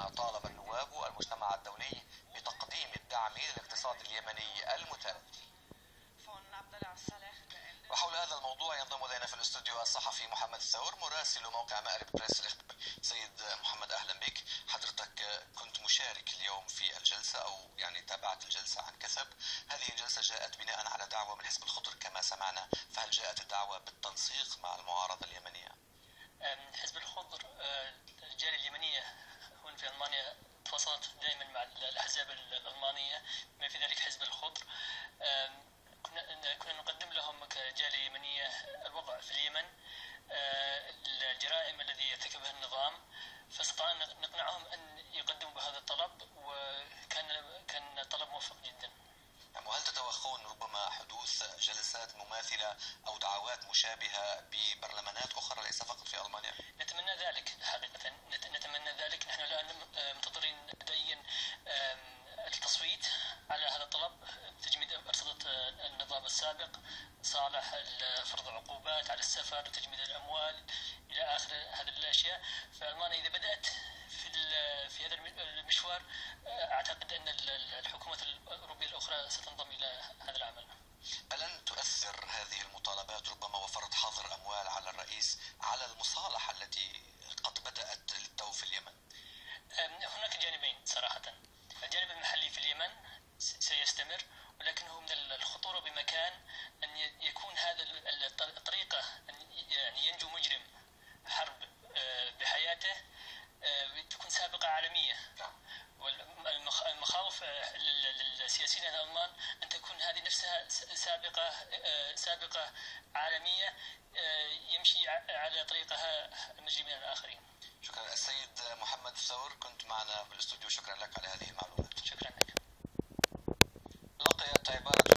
كما طالب النواب والمجتمع الدولي بتقديم الدعم للاقتصاد اليمني المتردي. وحول هذا الموضوع ينضم الينا في الاستوديو الصحفي محمد الثور مراسل موقع مأرب بريس الاخباري. سيد محمد اهلا بك. حضرتك كنت مشارك اليوم في الجلسه او يعني تابعت الجلسه عن كثب. هذه الجلسه جاءت بناء على دعوه من حزب الخضر كما سمعنا، فهل جاءت الدعوه بالتنسيق مع المعارضه اليمنيه؟ حزب الخضر الجالية اليمنية هون في ألمانيا تواصلت دائما مع الأحزاب الألمانية بما في ذلك حزب الخضر. كنا نقدم لهم كجالية يمنية الوضع في اليمن، الجرائم الذي يرتكبها النظام، فاستطعنا نقنعهم أن يقدموا بهذا الطلب، وكان طلب موفق جدا. وهل تتوقعون ربما حدوث جلسات مماثلة أو دعوات مشابهة ببرلمانات أخرى ليس فقط في ألمانيا؟ نتمنى ذلك حقيقة، نتمنى ذلك. نحن الآن منتظرين مبدئيا التصويت على هذا الطلب بتجميد أرصدة النظام السابق، صالح فرض عقوبات على السفر وتجميد الأموال إلى آخر هذه الأشياء. فألمانيا إذا بدأت في هذا المشوار أعتقد أن الحكومات الأوروبية الأخرى ستنضم إلى هذا العمل. ألن تؤثر هذه المطالبات ربما وفرض حظر أموال على الرئيس على المصالحة التي قد بدأت للتو في اليمن؟ هناك جانبين صراحة. الجانب المحلي في اليمن سيستمر، ولكنه من الخطورة بمكان أن يكون هذا الطريقة أن يعني ينجو مجرم حرب بحياته تكون سابقة عالمية. والمخاوف للسياسيين الألمان أن تكون هذه نفسها سابقة عالمية يمشي على طريقها المجرمين الآخرين. شكرا. السيد محمد الثور كنت معنا بالاستوديو، شكرا لك على هذه المعلومات. شكرا لك. لقيت عبارة